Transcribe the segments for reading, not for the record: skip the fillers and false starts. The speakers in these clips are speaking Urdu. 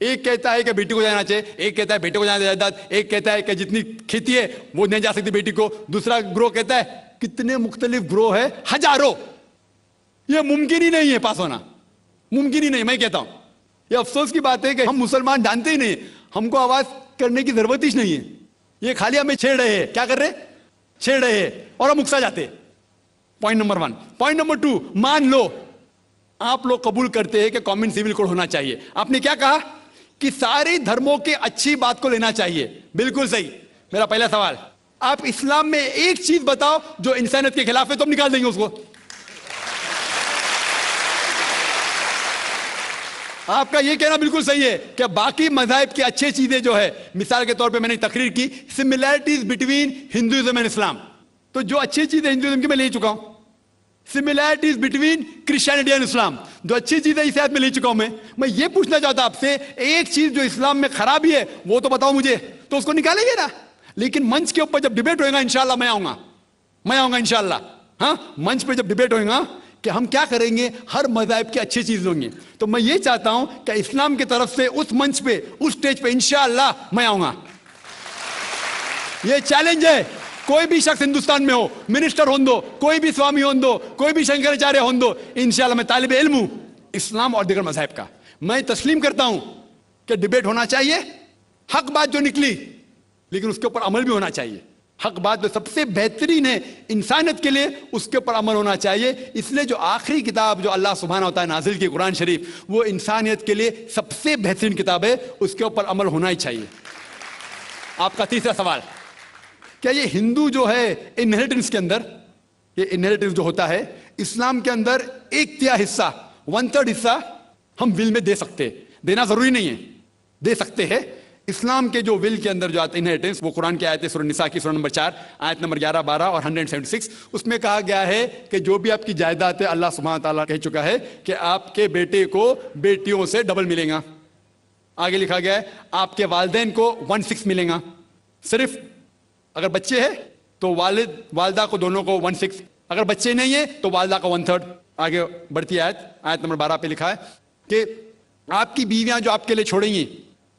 ایک کہتا ہے کہ بیٹی کو جانا چاہیے, ایک کہتا ہے بیٹے کو جانا جائیداد, ایک کہتا ہے کہ جتنی کھیتی ہے وہ نہیں جا سکتی بیٹی کو, دوسرا گروہ کہتا ہے. کتنے مختلف گروہ ہے, ہزاروں. یہ ممکن ہی نہیں ہے پاس ہونا, ممکن ہی نہیں. میں کہتا ہوں یہ افسوس کی بات ہے کہ ہم مسلمان جانتے ہی نہیں, ہم کو آواز کرنے کی ضرورت ہی نہیں ہے. یہ خالی ہمیں چھیڑ رہے ہیں. کیا کر رہے, چھیڑ رہے ہیں اور ہم اکسا جاتے. Point number 1. پوائنٹ نمبر 2, مان لو آپ لوگ قبول کرتے ہیں کہ کامن سول کوڈ ہونا چاہیے. آپ نے کیا کہا کہ سارے دھرموں کے اچھی بات کو لینا چاہیے. بالکل صحیح. میرا پہلا سوال, آپ اسلام میں ایک چیز بتاؤ جو انسانیت کے خلاف ہے تو ہم نکال دیں گے اس کو. آپ کا یہ کہنا بالکل صحیح ہے کہ باقی مذاہب کی اچھی چیزیں جو ہے, مثال کے طور پہ میں نے تقریر کی سملیرٹیز بٹوین ہندوازم اینڈ اسلام, تو جو اچھی چیزیں ہندوازم کی میں لے چکا ہوں. سملیرٹیز بٹوین کرسچینٹی اینڈ اسلام, جو اچھی چیزیں عیسائیت میں لے چکا ہوں. میں یہ پوچھنا چاہتا آپ سے, ایک چیز جو اسلام میں خرابی ہے وہ تو بتاؤ مجھے, تو اس کو نکالیں گے نا. لیکن منچ کے اوپر جب ڈیبیٹ ہوئے گا انشاءاللہ میں آؤں گا انشاءاللہ. ہاں, منچ پہ جب ڈیبیٹ ہوئے گا کہ ہم کیا کریں گے, ہر مذہب کی اچھی چیز لیں گے. تو میں یہ چاہتا ہوں کہ اسلام کی طرف سے اس منچ پہ, اس سٹیج پہ انشاءاللہ میں آؤں گا. یہ چیلنج ہے. کوئی بھی شخص ہندوستان میں ہو, منسٹر ہوں دو, کوئی بھی سوامی ہوں دو, کوئی بھی شنکراچاریہ ہوں دو, انشاءاللہ میں طالب علم ہوں اسلام اور دیگر مذاہب کا. میں تسلیم کرتا ہوں کہ ڈیبیٹ ہونا چاہیے, حق بات جو نکلی, لیکن اس کے اوپر عمل بھی ہونا چاہیے. حق بات جو سب سے بہترین ہے انسانیت کے لیے, اس کے اوپر عمل ہونا چاہیے. اس لیے جو آخری کتاب جو اللہ سبحانہ و تعالیٰ نازل کی قرآن شریف, وہ انسانیت کے لیے سب سے بہترین کتاب ہے, اس کے اوپر عمل ہونا ہی چاہیے. آپ کا تیسرا سوال, کیا یہ ہندو جو ہے انہیریٹنس کے اندر, یہ انہیریٹنس جو ہوتا ہے اسلام کے اندر 1/3 حصہ, 1/3 حصہ ہم ول میں دے سکتے, دینا ضروری نہیں ہے, دے سکتے ہیں. اسلام کے جو ول کے اندر جو آتا ہے انہیریٹنس, وہ قرآن کی آیت ہے سورہ نساء کی سورہ نمبر 4 آیت نمبر 11, 12 اور 176. اس میں کہا گیا ہے کہ جو بھی آپ کی جائیداد ہے, اللہ سبحانہ تعالیٰ کہہ چکا ہے کہ آپ کے بیٹے کو بیٹیوں سے ڈبل ملے گا. آگے لکھا گیا ہے آپ کے والدین کو 1/6 ملے گا. صرف اگر بچے ہیں تو والد والدہ کو دونوں کو 1/6, اگر بچے نہیں ہیں تو والدہ کا 1/3. آگے بڑھتی آیت نمبر 12 پہ لکھا ہے کہ آپ کی بیویاں جو آپ کے لیے چھوڑیں گی,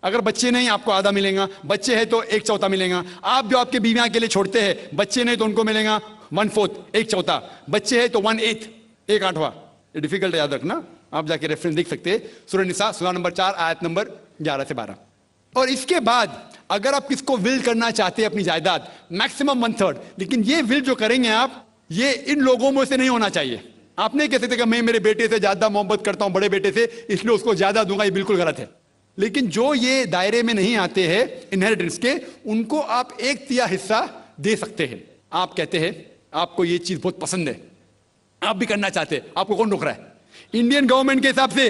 اگر بچے نہیں آپ کو آدھا ملے گا, بچے ہیں تو 1/4 ملے گا. آپ جو آپ کے بیویاں کے لیے چھوڑتے ہیں, بچے نہیں تو ان کو ملے گا 1/4, 1/4. بچے ہیں تو 1/8, 1/8. یہ ڈیفیکلٹ ہے یاد رکھنا, آپ جا کے ریفرنس دیکھ سکتے ہیں, سورہ نساء سورہ نمبر 4 آیت نمبر 11 سے 12. اور اس کے بعد اگر آپ کس کو ول کرنا چاہتے ہیں اپنی جائیداد, میکسیمم 1/3. لیکن یہ ول جو کریں گے آپ, یہ ان لوگوں میں سے نہیں ہونا چاہیے. آپ نہیں کہہ سکتے کہ میں میرے بیٹے سے زیادہ محبت کرتا ہوں, بڑے بیٹے سے, اس لیے اس کو زیادہ دوں گا. یہ بالکل غلط ہے. لیکن جو یہ دائرے میں نہیں آتے ہیں انہیریٹنس کے, ان کو آپ 1/3 حصہ دے سکتے ہیں. آپ کہتے ہیں آپ کو یہ چیز بہت پسند ہے, آپ بھی کرنا چاہتے ہیں, آپ کو کون روک رہا ہے؟ انڈین گورنمنٹ کے حساب سے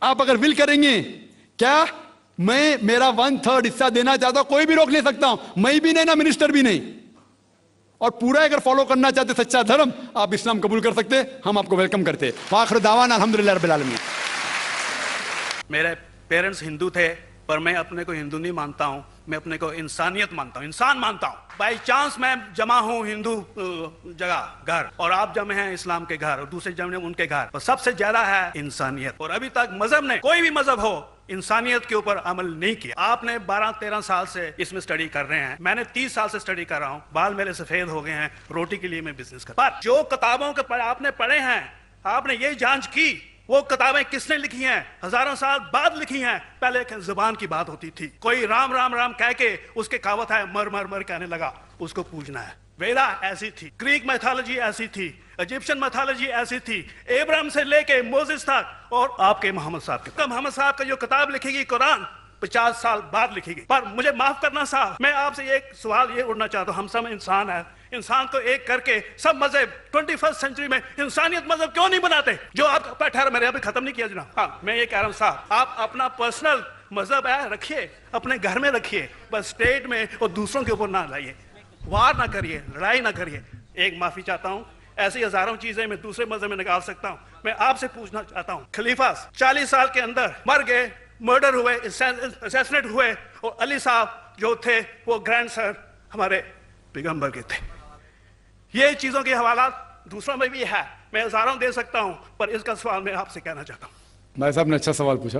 آپ اگر ول کریں گے, کیا میں میرا 1/3 حصہ دینا چاہتا ہوں, کوئی بھی روک نہیں سکتا ہوں, میں بھی نہیں نا منسٹر بھی نہیں. اور پورا اگر فالو کرنا چاہتے سچا دھرم, آپ اسلام قبول کر سکتے, ہم آپ کو ویلکم کرتے. وآخر دعوانا الحمدللہ رب العالمین. میرے پیرنٹس ہندو تھے, پر میں اپنے کو ہندو نہیں مانتا ہوں, میں اپنے کو انسانیت مانتا ہوں, انسان مانتا ہوں. بائی چانس میں جمع ہوں ہندو جگہ گھر, اور آپ جمع ہیں اسلام کے گھر, اور دوسرے جمع ہیں ان کے گھر, اور سب سے زیادہ ہے انسانیت. اور ابھی تک مذہب نے, کوئی بھی مذہب ہو, انسانیت کے اوپر عمل نہیں کیا. آپ نے 12-13 سال سے اس میں سٹڈی کر رہے ہیں, میں نے 30 سال سے سٹڈی کر رہا ہوں, بال میرے سفید ہو گئے ہیں, روٹی کے لیے میں بزنس کر. پر جو کتابوں کے آپ نے پڑھے ہیں, آپ نے یہ جانچ کی وہ کتابیں کس نے لکھی ہیں؟ ہزاروں سال بعد لکھی ہیں. پہلے زبان کی بات ہوتی تھی, کوئی رام رام رام کہہ کے اس کے کہاوت ہے مر مر مر کہنے لگا, اس کو پوجنا ہے. ویدا ایسی تھی, گریک میتھالوجی ایسی تھی, ایجپشن میتھالوجی ایسی تھی, ابراہیم سے لے کے موسیس تک, اور آپ کے محمد صاحب کے. محمد صاحب کا جو کتاب لکھے گی قرآن 50 سال بعد لکھے گی. پر مجھے معاف کرنا صاحب, میں آپ سے ایک سوال یہ اڑنا چاہتا ہوں, ہم سب انسان ہیں, انسان کو ایک کر کے سب مذہب 21 سینچری میں انسانیت مذہب کیوں نہیں بناتے؟ جو آپ ٹھہر, میں نے ابھی ختم نہیں کیا جناب. ہاں, میں یہ کہہ رہا ہوں صاحب, آپ اپنا پرسنل مذہب ہے رکھیے, اپنے گھر میں رکھیے, بس اسٹیٹ میں اور دوسروں کے اوپر نہ لائیے, وار نہ کریے, لڑائی نہ کریے. ایک معافی چاہتا ہوں, ایسی ہزاروں چیزیں میں دوسرے مذہب میں نکال سکتا ہوں. میں آپ سے پوچھنا چاہتا ہوں, خلیفہ 40 سال کے اندر مر گئے, مرڈر ہوئے, اسیسنیٹ ہوئے, اور علی صاحب جو تھے وہ گرینڈ سر ہمارے پیغمبر کے تھے. یہ چیزوں کے حوالات دوسروں میں بھی ہے, میں ہزاروں دے سکتا ہوں, پر اس کا سوال میں آپ سے کہنا چاہتا ہوں. بھائی صاحب نے اچھا سوال پوچھا,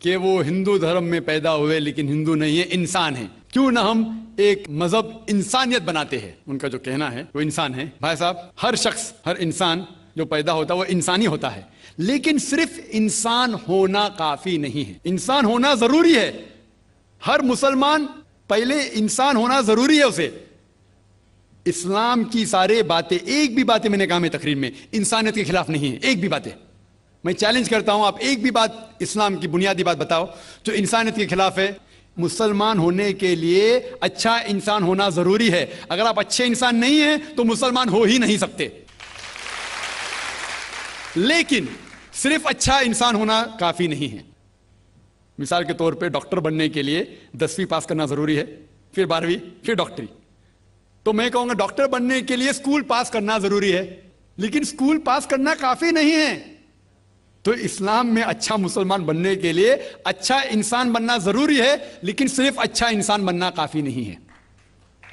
کہ وہ ہندو دھرم میں پیدا ہوئے لیکن ہندو نہیں ہے، انسان ہیں، کیوں نہ ہم ایک مذہب انسانیت بناتے ہیں۔ ان کا جو کہنا ہے وہ انسان ہے۔ بھائی صاحب، ہر شخص، ہر انسان جو پیدا ہوتا ہے وہ انسانی ہوتا ہے، لیکن صرف انسان ہونا کافی نہیں ہے، انسان ہونا ضروری ہے۔ ہر مسلمان پہلے انسان ہونا ضروری ہے اسے۔ اسلام کی سارے باتیں، ایک بھی باتیں میں نے کہا میں تقریر میں انسانیت کے خلاف نہیں ہے، ایک بھی باتیں۔ میں چیلنج کرتا ہوں، آپ ایک بھی بات اسلام کی بنیادی بات بتاؤ جو انسانیت کے خلاف ہے۔ مسلمان ہونے کے لیے اچھا انسان ہونا ضروری ہے۔ اگر آپ اچھے انسان نہیں ہیں تو مسلمان ہو ہی نہیں سکتے۔ لیکن صرف اچھا انسان ہونا کافی نہیں ہے۔ مثال کے طور پہ ڈاکٹر بننے کے لیے 10ویں پاس کرنا ضروری ہے، پھر 12ویں، پھر ڈاکٹری۔ تو میں کہوں گا ڈاکٹر بننے کے لیے اسکول پاس کرنا ضروری ہے، لیکن اسکول پاس کرنا کافی نہیں ہے۔ تو اسلام میں اچھا مسلمان بننے کے لیے اچھا انسان بننا ضروری ہے، لیکن صرف اچھا انسان بننا کافی نہیں ہے۔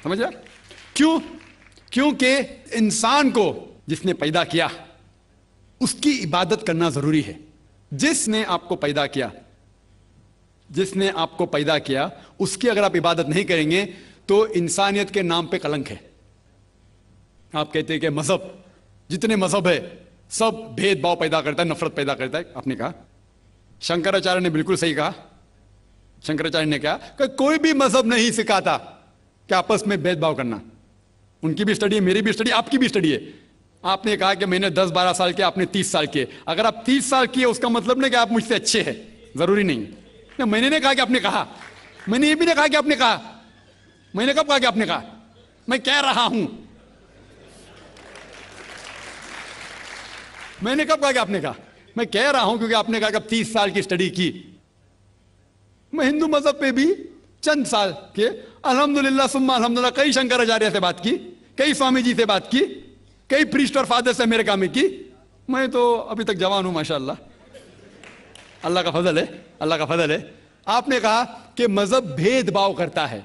سمجھا؟ کیوں؟ کیونکہ انسان کو جس نے پیدا کیا اس کی عبادت کرنا ضروری ہے۔ جس نے آپ کو پیدا کیا، جس نے آپ کو پیدا کیا، اس کی اگر آپ عبادت نہیں کریں گے تو انسانیت کے نام پہ کلنک ہے۔ آپ کہتے ہیں کہ مذہب، جتنے مذہب ہے سب بھید بھاؤ پیدا کرتا ہے، نفرت پیدا کرتا ہے۔ آپ نے کہا، شنکراچاریہ نے بالکل صحیح کہا۔ شنکراچاریہ نے کہا کہ کوئی بھی مذہب نہیں سکھاتا کہ آپس میں بھید بھاؤ کرنا۔ ان کی بھی اسٹڈی ہے، میری بھی اسٹڈی، آپ کی بھی اسٹڈی ہے۔ آپ نے کہا کہ میں نے 10-12 سال کیا، آپ نے 30 سال کیے۔ اگر آپ 30 سال کیے اس کا مطلب نہیں کہ آپ مجھ سے اچھے ہیں، ضروری نہیں۔ میں نے نہیں کہا کہ آپ نے کہا، میں نے یہ بھی نہیں کہا کہ آپ نے کہا۔ میں نے کب کہا کہ آپ نے کہا؟ میں کہہ رہا ہوں۔ میں نے کب کہا کہ آپ نے کہا؟ میں کہہ رہا ہوں کیونکہ آپ نے کہا کہ اب 30 سال کی اسٹڈی کی۔ میں ہندو مذہب پہ بھی چند سال کے الحمدللہ ثم الحمدللہ کئی شنکراچاریہ سے بات کی، کئی سوامی جی سے بات کی، کئی پریسٹ اور فادر سے امریکہ میں کی۔ میں تو ابھی تک جوان ہوں ماشاءاللہ، اللہ کا فضل ہے، اللہ کا فضل ہے۔ آپ نے کہا کہ مذہب بھید بھاؤ کرتا ہے،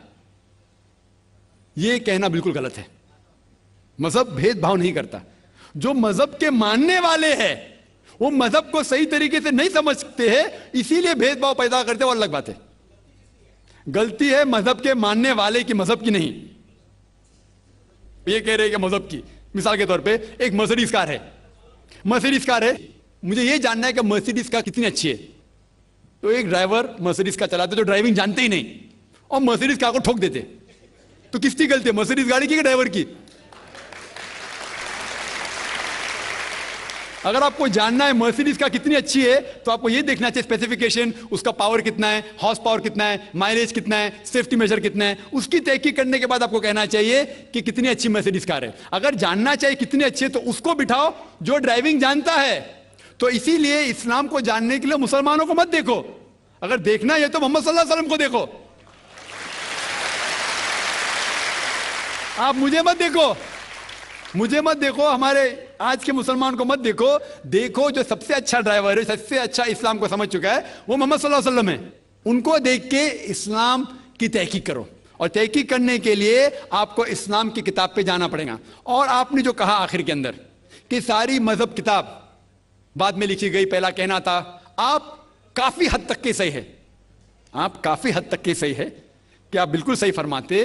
یہ کہنا بالکل غلط ہے۔ مذہب بھید بھاؤ نہیں کرتا۔ جو مذہب کے ماننے والے ہیں وہ مذہب کو صحیح طریقے سے نہیں سمجھتے ہیں، اسی لیے بھید بھاؤ پیدا کرتے ہیں، وہ الگ بات ہے۔ غلطی ہے مذہب کے ماننے والے کی، مذہب کی نہیں۔ یہ کہہ رہے کہ مذہب کی، مثال کے طور پہ ایک مرسیڈیز کار ہے، مرسیڈیز کار ہے، مجھے یہ جاننا ہے کہ مرسیڈیز کار کتنی اچھی ہے۔ تو ایک ڈرائیور مرسیڈیز کار چلاتے تو ڈرائیونگ جانتے ہی نہیں اور مرسیڈیز کار کو ٹھوک دیتے، تو کس کی غلطی ہے، مرسیڈیز گاڑی کی کہ ڈرائیور کی؟ اگر آپ کو جاننا ہے مرسیڈیز کا کتنی اچھی ہے تو آپ کو یہ دیکھنا چاہیے اسپیسیفکیشن، اس کا پاور کتنا ہے، ہارس پاور کتنا ہے، مائلیج کتنا ہے، سیفٹی میجر کتنا ہے، اس کی تحقیق کرنے کے بعد آپ کو کہنا چاہیے کہ کتنی اچھی مرسیڈیز کار ہے۔ اگر جاننا چاہیے کتنی اچھی ہے تو اس کو بٹھاؤ جو ڈرائیونگ جانتا ہے۔ تو اسی لیے اسلام کو جاننے کے لیے مسلمانوں کو مت دیکھو، اگر دیکھنا ہے تو محمد صلی اللہ علیہ وسلم کو دیکھو۔ آپ مجھے مت دیکھو، مجھے مت دیکھو، ہمارے آج کے مسلمان کو مت دیکھو، دیکھو جو سب سے اچھا ڈرائیور ہے، سب سے اچھا اسلام کو سمجھ چکا ہے، وہ محمد صلی اللہ علیہ وسلم ہے۔ ان کو دیکھ کے اسلام کی تحقیق کرو، اور تحقیق کرنے کے لیے آپ کو اسلام کی کتاب پہ جانا پڑے گا۔ اور آپ نے جو کہا آخر کے اندر کہ ساری مذہب کتاب بعد میں لکھی گئی، پہلا کہنا تھا، آپ کافی حد تک کے صحیح ہے، آپ کافی حد تک کے صحیح ہے کہ آپ بالکل صحیح فرماتے،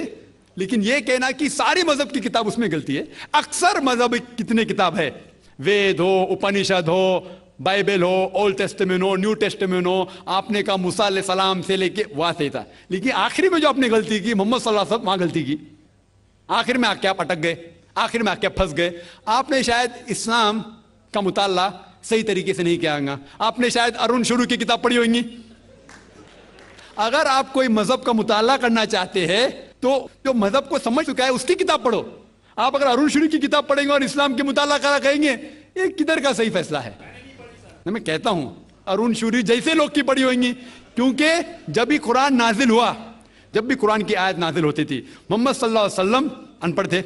لیکن یہ کہنا کہ ساری مذہب کی کتاب اس میں غلطی ہے۔ اکثر مذہب کتنے کتاب ہے، وید ہو، اپنشد ہو، بائبل ہو، اولڈ ٹیسٹمنٹ ہو، نیو ٹیسٹمنٹ ہو، آپ نے کہا موسیٰ علیہ السلام سے لے کے وہاں سے تھا، لیکن آخری میں جو آپ نے غلطی کی محمد صلی اللہ علیہ وسلم، وہاں غلطی کی، آخر میں آ کے آپ اٹک گئے، آخر میں آ کے پھنس گئے۔ آپ نے شاید اسلام کا مطالعہ صحیح طریقے سے نہیں کیا ہوگا، آپ نے شاید ارون شروع کی کتاب پڑھی ہوگی۔ اگر آپ کوئی مذہب کا مطالعہ کرنا چاہتے ہیں تو جو مذہب کو سمجھ چکا ہے اس کی کتاب پڑھو۔ آپ اگر ارون شروع کی کتاب پڑھیں گے اور اسلام کی مطالعہ کرا کہیں گے، یہ کدھر کا صحیح فیصلہ ہے؟ میں کہتا ہوں ارون شوری جیسے لوگ کی پڑھی ہوئیں گی، کیونکہ جب بھی قرآن نازل ہوا، جب بھی قرآن کی آیت نازل ہوتی تھی، محمد صلی اللہ علیہ وسلم ان پڑھ تھے،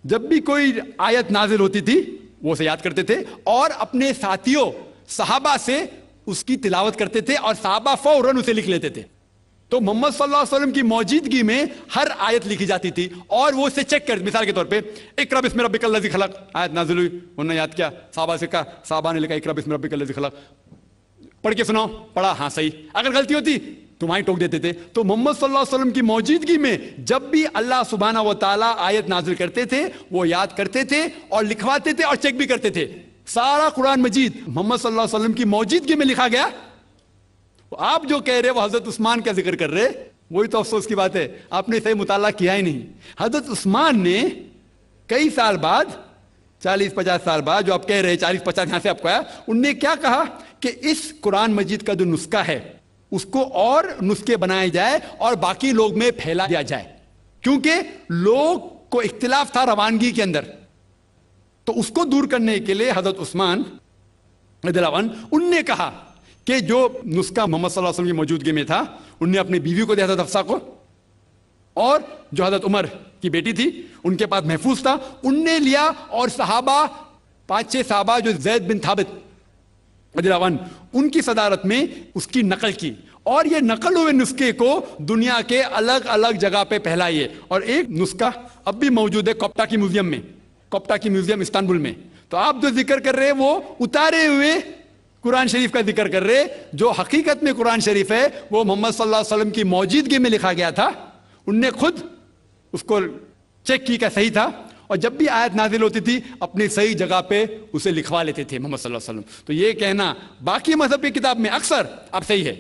جب بھی کوئی آیت نازل ہوتی تھی وہ اسے یاد کرتے تھے اور اپنے ساتھیوں صحابہ سے اس کی تلاوت کرتے تھے، اور صحابہ فوراً اسے لکھ لیتے تھے۔ تو محمد صلی اللہ علیہ وسلم کی موجودگی میں ہر آیت لکھی جاتی تھی اور وہ اسے چیک کر، مثال کے طور پہ اقرا بسم ربک الذی خلق آیت نازل ہوئی، انہوں نے یاد کیا، صحابہ سے کہا، صحابہ نے لکھا اقرا بسم ربک الذی خلق، پڑھ کے سناؤ، پڑھا، ہاں صحیح، اگر غلطی ہوتی تو وہیں ٹوک دیتے تھے۔ تو محمد صلی اللہ علیہ وسلم کی موجودگی میں جب بھی اللہ سبحانہ و تعالیٰ آیت نازل کرتے تھے وہ یاد کرتے تھے اور لکھواتے تھے اور چیک بھی کرتے تھے۔ سارا قرآن مجید محمد صلی اللہ علیہ وسلم کی موجودگی میں لکھا گیا۔ آپ جو کہہ رہے وہ حضرت عثمان کا ذکر کر رہے، وہی تو افسوس کی بات ہے، آپ نے صحیح مطالعہ کیا ہی نہیں۔ حضرت عثمان نے کئی سال بعد، 40-50 سال بعد، جو آپ کہہ رہے 40-50 یہاں سے آپ کو آیا، انہوں نے کیا کہا کہ اس قرآن مجید کا جو نسخہ ہے اس کو اور نسخے بنائے جائے اور باقی لوگ میں پھیلا دیا جائے، کیونکہ لوگ کو اختلاف تھا روانگی کے اندر۔ تو اس کو دور کرنے کے لیے حضرت عثمان رضی اللہ عنہ ان نے کہا کہ جو نسخہ محمد صلی اللہ علیہ وسلم کی موجودگی میں تھا ان نے اپنی بیوی کو دیا، حضرت حفصہ کو، اور جو حضرت عمر کی بیٹی تھی ان کے پاس محفوظ تھا، ان نے لیا، اور صحابہ 5-6 صحابہ جو زید بن ثابت رضی اللہ عنہ ان کی صدارت میں اس کی نقل کی، اور یہ نقل ہوئے نسخے کو دنیا کے الگ الگ جگہ پہ پھیلائیے۔ اور ایک نسخہ اب بھی موجود ہے کوپٹا کی میوزیم میں، کوپٹا کی میوزیم استنبول میں۔ تو آپ جو ذکر کر رہے وہ اتارے ہوئے قرآن شریف کا ذکر کر رہے، جو حقیقت میں قرآن شریف ہے وہ محمد صلی اللہ علیہ وسلم کی موجودگی میں لکھا گیا تھا، ان نے خود اس کو چیک کی کہ صحیح تھا، اور جب بھی آیت نازل ہوتی تھی اپنی صحیح جگہ پہ اسے لکھوا لیتے تھے محمد صلی اللہ علیہ وسلم۔ تو یہ کہنا باقی مذہب کی کتاب میں اکثر اب صحیح ہے،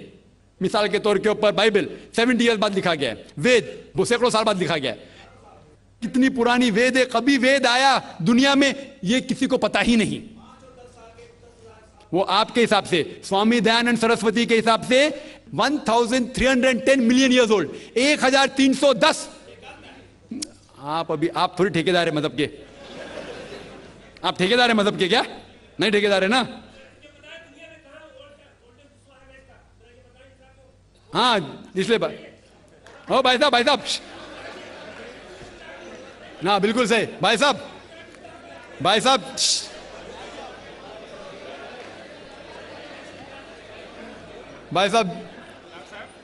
مثال کے طور کے اوپر بائبل 70 ایئر بعد لکھا گیا ہے، وید وہ سینکڑوں سال بعد لکھا گیا ہے، کتنی پرانی وید ہے، کبھی وید آیا دنیا میں یہ کسی کو پتا ہی نہیں۔ وہ آپ کے حساب سے، سوامی دیانند سرسوتی کے حساب سے 1310 ملین ایئرز اولڈ، 1310۔ آپ تھوڑی ٹھیکیدار ہیں مذہب کے، آپ ٹھیکیدار ہیں مذہب کے کیا؟ نہیں ٹھیکیدار ہے نا؟ ہاں اس لیے بھائی صاحب نا، بالکل صحیح بھائی صاحب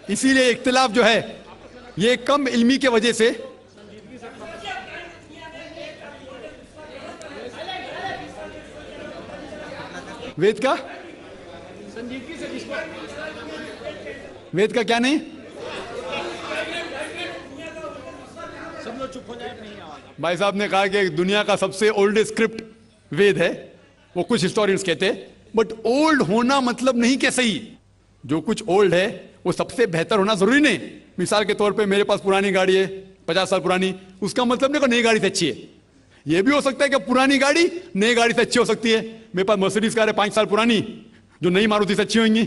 اسی لیے اختلاف جو ہے یہ کم علمی کی وجہ سے، وید کا کیا نہیں، بھائی صاحب نے کہا کہ دنیا کا سب سے اولڈ اسکرپٹ وید ہے، وہ کچھ ہسٹورینز کہتے، بٹ اولڈ ہونا مطلب نہیں کہ صحیح، جو کچھ اولڈ ہے وہ سب سے بہتر ہونا ضروری نہیں۔ مثال کے طور پہ میرے پاس پرانی گاڑی ہے 50 سال پرانی، اس کا مطلب نہیں کہ نئی گاڑی سے اچھی ہے، یہ بھی ہو سکتا ہے کہ پرانی گاڑی نئی گاڑی سے اچھی ہو سکتی ہے۔ میرے پاس مرسیڈیز کار ہے 5 سال پرانی، جو نئی ماروتی سے اچھی ہوئیں گی۔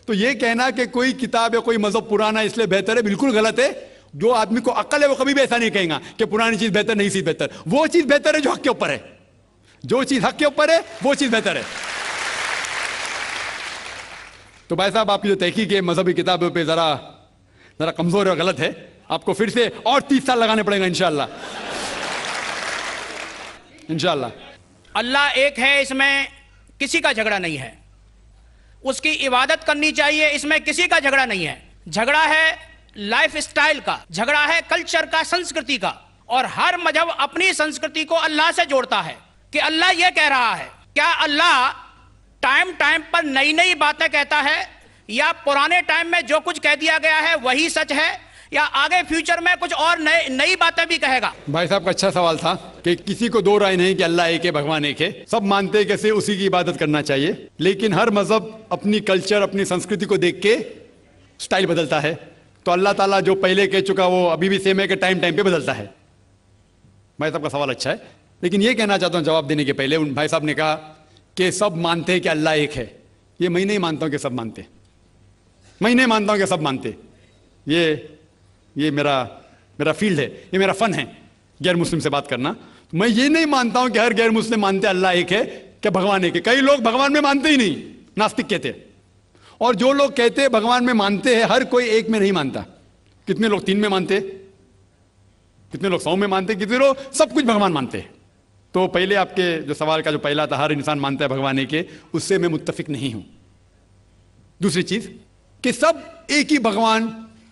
تو یہ کہنا کہ کوئی کتاب یا کوئی مذہب پرانا اس لیے بہتر ہے، بالکل غلط ہے۔ جو آدمی کو عقل ہے وہ کبھی بھی ایسا نہیں کہے گا کہ پرانی چیز بہتر، نئی چیز بہتر۔ وہ چیز بہتر ہے جو حق کے اوپر ہے، جو چیز حق کے اوپر ہے وہ چیز بہتر ہے۔ تو بھائی صاحب آپ کی جو تحقیق ہے مذہبی کتابوں پہ ذرا کمزور اور غلط ہے، آپ کو پھر سے اور 30 سال لگانے پڑیں گا انشاءاللہ۔ اللہ ایک ہے، اس میں کسی کا جھگڑا نہیں ہے، اس کی عبادت کرنی چاہیے، اس میں کسی کا جھگڑا نہیں ہے۔ جھگڑا ہے لائف سٹائل کا، جھگڑا ہے کلچر کا، سنسکرتی کا، اور ہر مذہب اپنی سنسکرتی کو اللہ سے جوڑتا ہے کہ اللہ یہ کہہ رہا ہے۔ کیا اللہ ٹائم پر نئی باتیں کہتا ہے، یا پرانے ٹائم میں جو کچھ کہہ دیا گیا ہے وہی سچ ہے، یا آگے فیوچر میں کچھ اور نئی باتیں بھی کہے گا؟ بھائی صاحب کا اچھا سوال تھا کہ کسی کو دو رائے نہیں کہ اللہ ایک ہے، بھگوان ایک ہے، سب مانتے کہ اسی کی عبادت کرنا چاہیے، لیکن ہر مذہب اپنی کلچر، اپنی سنسکرتی کو دیکھ کے سٹائل بدلتا ہے۔ تو اللہ تعالیٰ جو پہلے کہہ چکا وہ ابھی بھی سیم ہے کہ ٹائم پہ بدلتا ہے۔ بھائی صاحب کا سوال اچھا ہے، لیکن یہ کہنا چاہتا ہوں جواب دینے کے پہلے، ان بھائی صاحب نے کہا کہ سب مانتے ہیں کہ اللہ ایک ہے، یہ میں نہیں مانتا ہوں کہ سب مانتے، میں نہیں مانتا ہوں کہ سب مانتے، یہ میرا فیلڈ ہے، یہ میرا فن ہے غیر مسلم سے بات کرنا۔ میں یہ نہیں مانتا ہوں کہ ہر غیر مسلم مانتے اللہ ایک ہے، کہ بھگوان ایک ہے۔ کئی لوگ بھگوان میں مانتے ہی نہیں، ناستک کہتے، اور جو لوگ کہتے بھگوان میں مانتے ہیں، ہر کوئی ایک میں نہیں مانتا۔ کتنے لوگ 3 میں مانتے، کتنے لوگ 100 میں مانتے، کتنے لوگ سب کچھ بھگوان مانتے۔ تو پہلے آپ کے جو سوال کا جو پہلا تھا، ہر انسان مانتا ہے بھگوان ایک ہے، اس سے میں متفق نہیں ہوں۔ دوسری چیز کہ سب ایک ہی بھگوان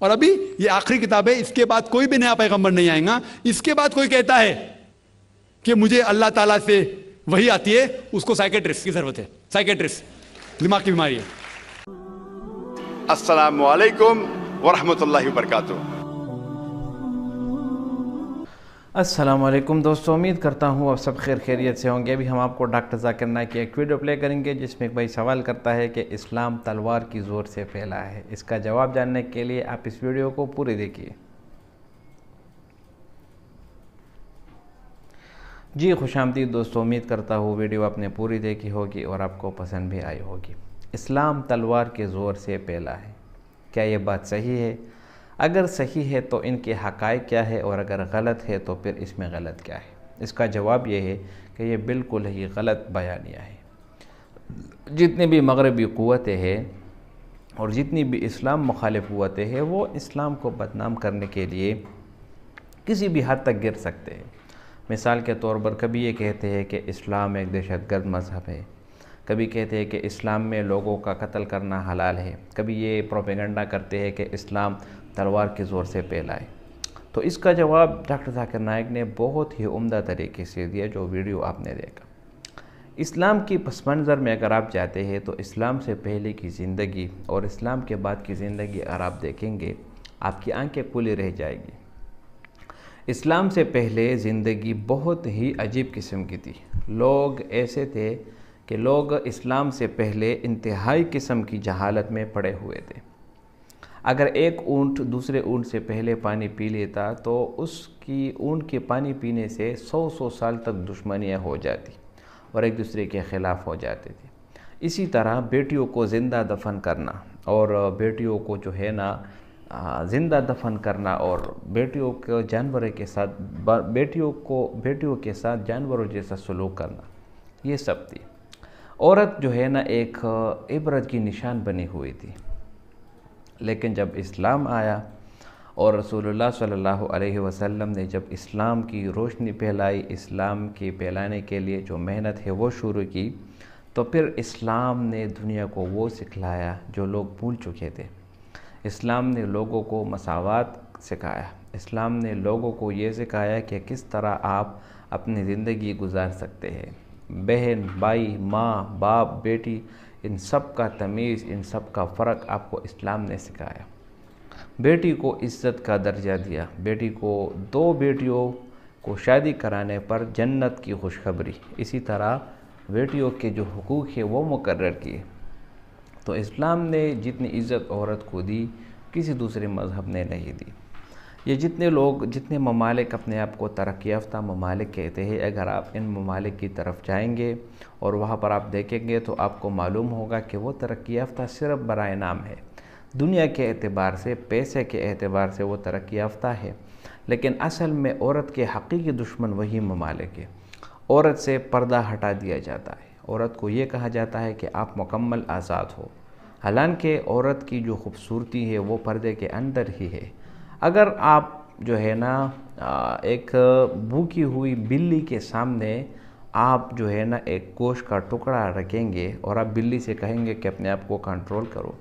اور ابھی یہ آخری کتاب ہے, اس کے بعد کوئی بھی نیا پیغمبر نہیں آئے گا. اس کے بعد کوئی کہتا ہے کہ مجھے اللہ تعالیٰ سے وہی آتی ہے, اس کو سائیکیٹرسٹ کی ضرورت ہے. سائیکیٹرسٹ دماغ کی بیماری ہے. السلام علیکم ورحمۃ اللہ وبرکاتہ. السلام علیکم دوستو, امید کرتا ہوں آپ سب خیر خیریت سے ہوں گے. ابھی ہم آپ کو ڈاکٹر ذاکر نائک کی ایک ویڈیو پلے کریں گے جس میں ایک بھائی سوال کرتا ہے کہ اسلام تلوار کی زور سے پھیلا ہے. اس کا جواب جاننے کے لیے آپ اس ویڈیو کو پوری دیکھیے. جی خوش آمدید دوستو, امید کرتا ہوں ویڈیو آپ نے پوری دیکھی ہوگی اور آپ کو پسند بھی آئی ہوگی. اسلام تلوار کے زور سے پھیلا ہے, کیا یہ بات صحیح ہے؟ اگر صحیح ہے تو ان کے حقائق کیا ہے, اور اگر غلط ہے تو پھر اس میں غلط کیا ہے؟ اس کا جواب یہ ہے کہ یہ بالکل ہی غلط بیانیہ ہے. جتنی بھی مغربی قوتیں ہیں اور جتنی بھی اسلام مخالف قوتیں ہیں وہ اسلام کو بدنام کرنے کے لیے کسی بھی حد تک گر سکتے ہیں. مثال کے طور پر کبھی یہ کہتے ہیں کہ اسلام ایک دہشت گرد مذہب ہے, کبھی کہتے ہیں کہ اسلام میں لوگوں کا قتل کرنا حلال ہے, کبھی یہ پروپیگنڈا کرتے ہیں کہ اسلام تلوار کے زور سے پھیلا ہے. تو اس کا جواب ڈاکٹر ذاکر نائک نے بہت ہی عمدہ طریقے سے دیا, جو ویڈیو آپ نے دیکھا. اسلام کی پس منظر میں اگر آپ جاتے ہیں تو اسلام سے پہلے کی زندگی اور اسلام کے بعد کی زندگی اگر آپ دیکھیں گے آپ کی آنکھیں کھلی رہ جائے گی. اسلام سے پہلے زندگی بہت ہی عجیب قسم کی تھی. لوگ ایسے تھے کہ لوگ اسلام سے پہلے انتہائی قسم کی جہالت میں پڑے ہوئے تھے. اگر ایک اونٹ دوسرے اونٹ سے پہلے پانی پی لیتا تو اس کی اونٹ کے پانی پینے سے 100 سال تک دشمنیاں ہو جاتی اور ایک دوسرے کے خلاف ہو جاتے تھے. اسی طرح بیٹیوں کو زندہ دفن کرنا اور بیٹیوں کو جو ہے نا زندہ دفن کرنا اور بیٹیوں کو جانوروں کے ساتھ بیٹیوں کے ساتھ جانوروں جیسا سلوک کرنا, یہ سب تھی. عورت جو ہے نا ایک عبرت کی نشان بنی ہوئی تھی. لیکن جب اسلام آیا اور رسول اللہ صلی اللہ علیہ وسلم نے جب اسلام کی روشنی پھیلائی, اسلام کے پھیلانے کے لیے جو محنت ہے وہ شروع کی, تو پھر اسلام نے دنیا کو وہ سکھلایا جو لوگ بھول چکے تھے. اسلام نے لوگوں کو مساوات سکھایا. اسلام نے لوگوں کو یہ سکھایا کہ کس طرح آپ اپنی زندگی گزار سکتے ہیں. بہن, بھائی, ماں, باپ, بیٹی, ان سب کا تمیز, ان سب کا فرق آپ کو اسلام نے سکھایا. بیٹی کو عزت کا درجہ دیا. بیٹی کو 2 بیٹیوں کو شادی کرانے پر جنت کی خوشخبری. اسی طرح بیٹیوں کے جو حقوق ہیں وہ مقرر کیے. تو اسلام نے جتنی عزت عورت کو دی کسی دوسرے مذہب نے نہیں دی. یہ جتنے ممالک اپنے آپ کو ترقی یافتہ ممالک کہتے ہیں, اگر آپ ان ممالک کی طرف جائیں گے اور وہاں پر آپ دیکھیں گے تو آپ کو معلوم ہوگا کہ وہ ترقی یافتہ صرف برائے نام ہے. دنیا کے اعتبار سے, پیسے کے اعتبار سے وہ ترقی یافتہ ہے, لیکن اصل میں عورت کے حقیقی دشمن وہی ممالک ہے. عورت سے پردہ ہٹا دیا جاتا ہے. عورت کو یہ کہا جاتا ہے کہ آپ مکمل آزاد ہو, حالانکہ عورت کی جو خوبصورتی ہے وہ پردے کے اندر ہی ہے. اگر آپ جو ہے نا ایک بھوکی ہوئی بلی کے سامنے آپ جو ہے نا ایک گوشت کا ٹکڑا رکھیں گے اور آپ بلی سے کہیں گے کہ اپنے آپ کو کنٹرول کرو,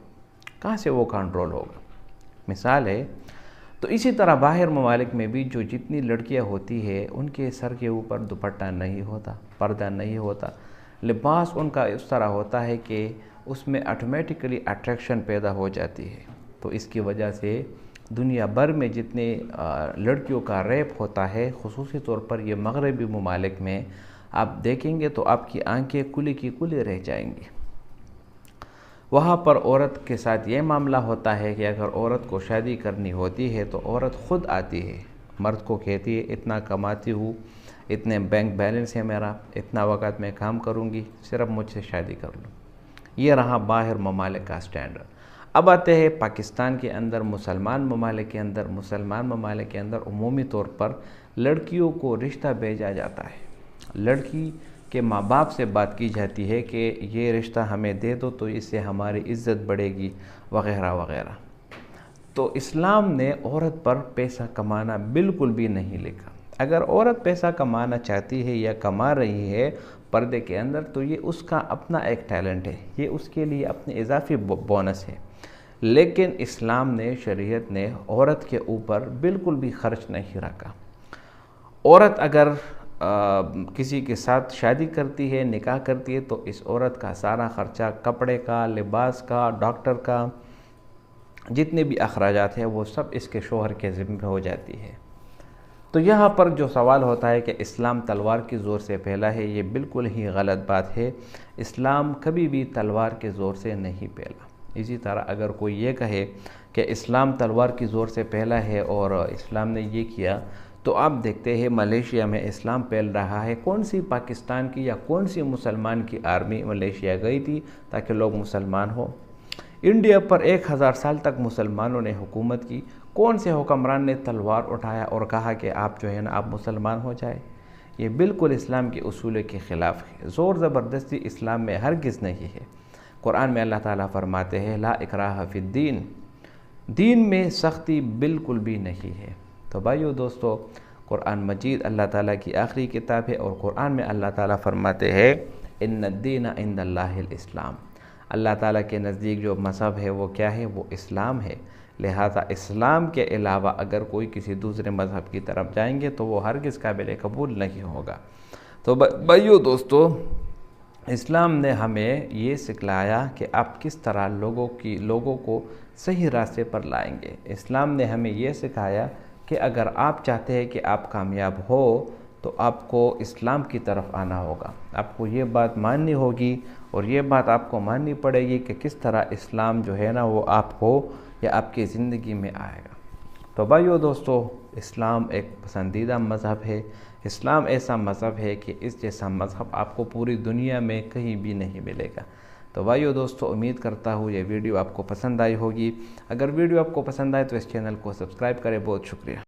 کہاں سے وہ کنٹرول ہوگا؟ مثال ہے. تو اسی طرح باہر ممالک میں بھی جو جتنی لڑکیاں ہوتی ہے ان کے سر کے اوپر دوپٹہ نہیں ہوتا, پردہ نہیں ہوتا, لباس ان کا اس طرح ہوتا ہے کہ اس میں آٹومیٹکلی اٹریکشن پیدا ہو جاتی ہے. تو اس کی وجہ سے دنیا بھر میں جتنے لڑکیوں کا ریپ ہوتا ہے, خصوصی طور پر یہ مغربی ممالک میں آپ دیکھیں گے تو آپ کی آنکھیں کھلی کی کھلی رہ جائیں گی. وہاں پر عورت کے ساتھ یہ معاملہ ہوتا ہے کہ اگر عورت کو شادی کرنی ہوتی ہے تو عورت خود آتی ہے, مرد کو کہتی ہے اتنا کماتی ہوں, اتنے بینک بیلنس ہے میرا, اتنا وقت میں کام کروں گی, صرف مجھ سے شادی کر لوں. یہ رہا باہر ممالک کا سٹینڈرڈ. اب آتے ہیں پاکستان کے اندر, مسلمان ممالک کے اندر عمومی طور پر لڑکیوں کو رشتہ بھیجا جاتا ہے. لڑکی کے ماں باپ سے بات کی جاتی ہے کہ یہ رشتہ ہمیں دے دو تو اس سے ہماری عزت بڑھے گی وغیرہ وغیرہ. تو اسلام نے عورت پر پیسہ کمانا بالکل بھی نہیں لکھا. اگر عورت پیسہ کمانا چاہتی ہے یا کما رہی ہے پردے کے اندر تو یہ اس کا اپنا ایک ٹیلنٹ ہے, یہ اس کے لیے اپنے اضافی بونس ہے. لیکن اسلام نے، شریعت نے عورت کے اوپر بالکل بھی خرچ نہیں رکھا۔ عورت اگر کسی کے ساتھ شادی کرتی ہے، نکاح کرتی ہے، تو اس عورت کا سارا خرچہ کپڑے کا، لباس کا، ڈاکٹر کا، جتنے بھی اخراجات ہیں وہ سب اس کے شوہر کے ذمہ ہو جاتی ہے۔ تو یہاں پر جو سوال ہوتا ہے کہ اسلام تلوار کی زور سے پھیلا ہے، یہ بالکل ہی غلط بات ہے۔ اسلام کبھی بھی تلوار کے زور سے نہیں پھیلا۔ اسی طرح اگر کوئی یہ کہے کہ اسلام تلوار کی زور سے پھیلا ہے اور اسلام نے یہ کیا، تو آپ دیکھتے ہیں ملیشیا میں اسلام پھیل رہا ہے۔ کون سی پاکستان کی یا کون سی مسلمان کی آرمی ملیشیا گئی تھی تاکہ لوگ مسلمان ہوں؟ انڈیا پر 1000 سال تک مسلمانوں نے حکومت کی۔ کون سے حکمران نے تلوار اٹھایا اور کہا کہ آپ جو ہے نا آپ مسلمان ہو جائے؟ یہ بالکل اسلام کے اصول کے خلاف ہے۔ زور زبردستی اسلام میں ہرگز نہیں ہے۔ قرآن میں اللہ تعالیٰ فرماتے ہیں لا اکراہ فی الدین، دین میں سختی بالکل بھی نہیں ہے۔ تو بھائیو دوستو، قرآن مجید اللہ تعالیٰ کی آخری کتاب ہے، اور قرآن میں اللہ تعالیٰ فرماتے ہیں ان الدین عند اللہ الاسلام، اللہ تعالیٰ کے نزدیک جو مذہب ہے وہ کیا ہے؟ وہ اسلام ہے۔ لہذا اسلام کے علاوہ اگر کوئی کسی دوسرے مذہب کی طرف جائیں گے تو وہ ہرگز قابل قبول نہیں ہوگا۔ تو بھائیو دوستو، اسلام نے ہمیں یہ سکھلایا کہ آپ کس طرح لوگوں کو صحیح راستے پر لائیں گے۔ اسلام نے ہمیں یہ سکھایا کہ اگر آپ چاہتے ہیں کہ آپ کامیاب ہو تو آپ کو اسلام کی طرف آنا ہوگا۔ آپ کو یہ بات ماننی ہوگی اور یہ بات آپ کو ماننی پڑے گی کہ کس طرح اسلام جو ہے نا وہ آپ کو یا آپ کی زندگی میں آئے گا۔ تو بھائیو دوستو، اسلام ایک پسندیدہ مذہب ہے۔ اسلام ایسا مذہب ہے کہ اس جیسا مذہب آپ کو پوری دنیا میں کہیں بھی نہیں ملے گا۔ تو بھائیو دوستو، امید کرتا ہوں یہ ویڈیو آپ کو پسند آئی ہوگی۔ اگر ویڈیو آپ کو پسند آئے تو اس چینل کو سبسکرائب کریں۔ بہت شکریہ۔